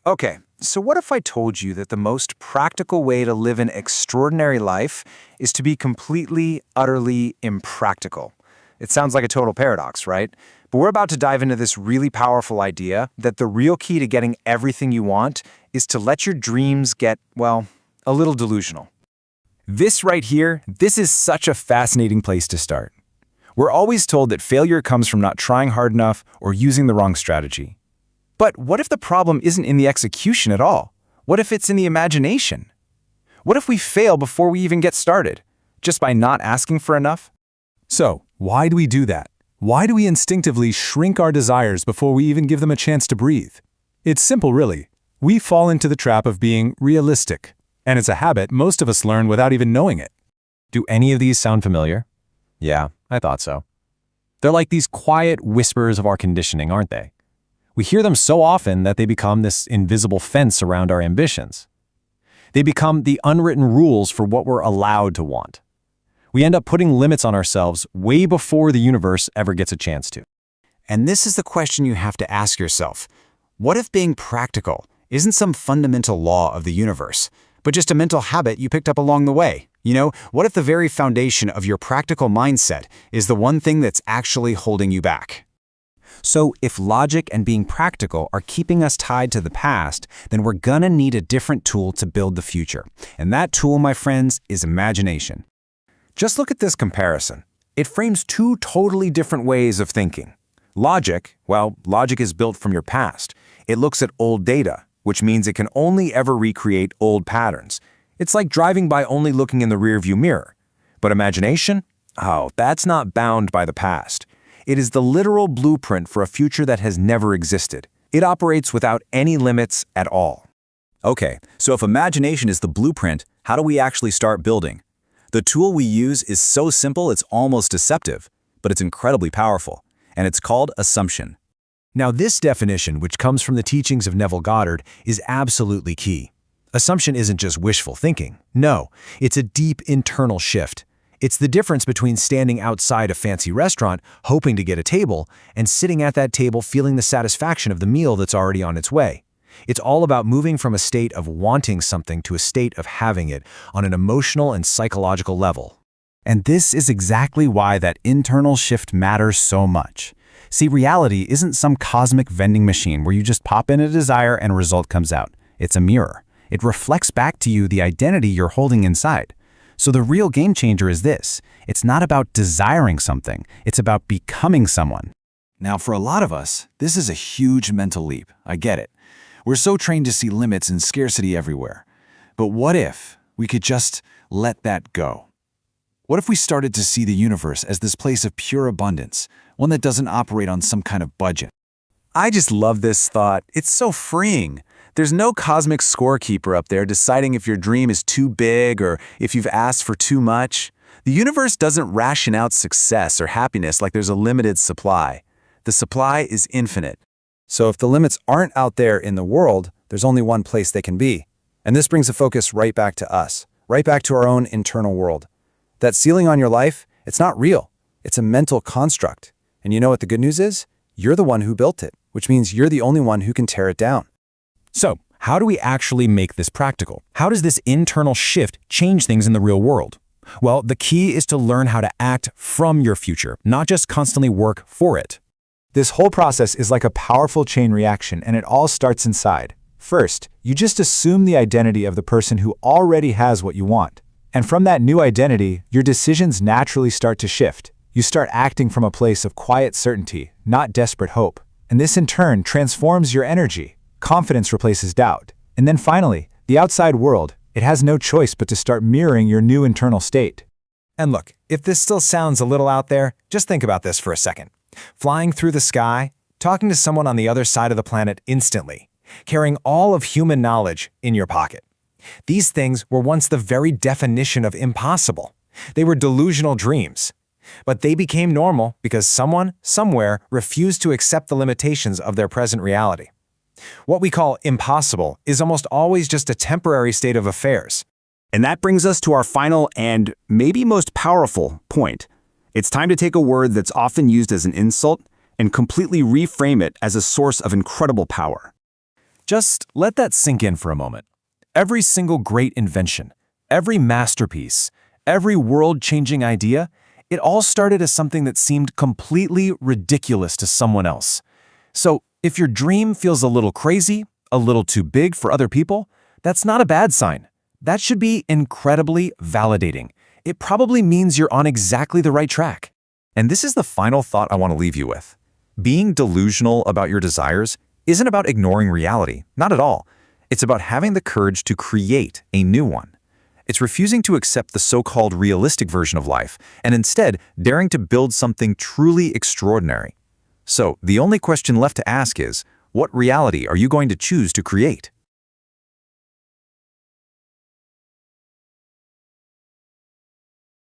Okay, so what if I told you that the most practical way to live an extraordinary life is to be completely, utterly impractical? It sounds like a total paradox, right? But we're about to dive into this really powerful idea that the real key to getting everything you want is to let your dreams get, well, a little delusional. This right here, this is such a fascinating place to start. We're always told that failure comes from not trying hard enough or using the wrong strategy. But what if the problem isn't in the execution at all? What if it's in the imagination? What if we fail before we even get started, just by not asking for enough? So, why do we do that? Why do we instinctively shrink our desires before we even give them a chance to breathe? It's simple, really. We fall into the trap of being realistic, and it's a habit most of us learn without even knowing it. Do any of these sound familiar? Yeah, I thought so. They're like these quiet whispers of our conditioning, aren't they? We hear them so often that they become this invisible fence around our ambitions. They become the unwritten rules for what we're allowed to want. We end up putting limits on ourselves way before the universe ever gets a chance to. And this is the question you have to ask yourself. What if being practical isn't some fundamental law of the universe, but just a mental habit you picked up along the way? What if the very foundation of your practical mindset is the one thing that's actually holding you back? So if logic and being practical are keeping us tied to the past, then we're gonna need a different tool to build the future. And that tool, my friends, is imagination. Just look at this comparison. It frames two totally different ways of thinking. Logic is built from your past. It looks at old data, which means it can only ever recreate old patterns. It's like driving by only looking in the rearview mirror. But imagination? That's not bound by the past. It is the literal blueprint for a future that has never existed. It operates without any limits at all. Okay, so if imagination is the blueprint, how do we actually start building? The tool we use is so simple it's almost deceptive, but it's incredibly powerful, and it's called assumption. Now this definition, which comes from the teachings of Neville Goddard, is absolutely key. Assumption isn't just wishful thinking. No, it's a deep internal shift. It's the difference between standing outside a fancy restaurant hoping to get a table and sitting at that table feeling the satisfaction of the meal that's already on its way. It's all about moving from a state of wanting something to a state of having it on an emotional and psychological level. And this is exactly why that internal shift matters so much. See, reality isn't some cosmic vending machine where you just pop in a desire and a result comes out. It's a mirror. It reflects back to you the identity you're holding inside. So the real game changer is this. It's not about desiring something. It's about becoming someone. Now, for a lot of us, this is a huge mental leap. I get it. We're so trained to see limits and scarcity everywhere. But what if we could just let that go? What if we started to see the universe as this place of pure abundance, one that doesn't operate on some kind of budget? I just love this thought. It's so freeing. There's no cosmic scorekeeper up there deciding if your dream is too big or if you've asked for too much. The universe doesn't ration out success or happiness like there's a limited supply. The supply is infinite. So if the limits aren't out there in the world, there's only one place they can be. And this brings the focus right back to us, right back to our own internal world. That ceiling on your life, it's not real. It's a mental construct. And you know what the good news is? You're the one who built it, which means you're the only one who can tear it down. So, how do we actually make this practical? How does this internal shift change things in the real world? Well, the key is to learn how to act from your future, not just constantly work for it. This whole process is like a powerful chain reaction, and it all starts inside. First, you just assume the identity of the person who already has what you want. And from that new identity, your decisions naturally start to shift. You start acting from a place of quiet certainty, not desperate hope. And this in turn transforms your energy. Confidence replaces doubt. And then finally, the outside world, it has no choice but to start mirroring your new internal state. And look, if this still sounds a little out there, just think about this for a second. Flying through the sky, talking to someone on the other side of the planet instantly, carrying all of human knowledge in your pocket. These things were once the very definition of impossible. They were delusional dreams. But they became normal because someone, somewhere, refused to accept the limitations of their present reality. What we call impossible is almost always just a temporary state of affairs. And that brings us to our final and maybe most powerful point. It's time to take a word that's often used as an insult and completely reframe it as a source of incredible power. Just let that sink in for a moment. Every single great invention, every masterpiece, every world-changing idea, it all started as something that seemed completely ridiculous to someone else. So, if your dream feels a little crazy, a little too big for other people, that's not a bad sign. That should be incredibly validating. It probably means you're on exactly the right track. And this is the final thought I want to leave you with. Being delusional about your desires isn't about ignoring reality, not at all. It's about having the courage to create a new one. It's refusing to accept the so-called realistic version of life and instead daring to build something truly extraordinary. So, the only question left to ask is, what reality are you going to choose to create?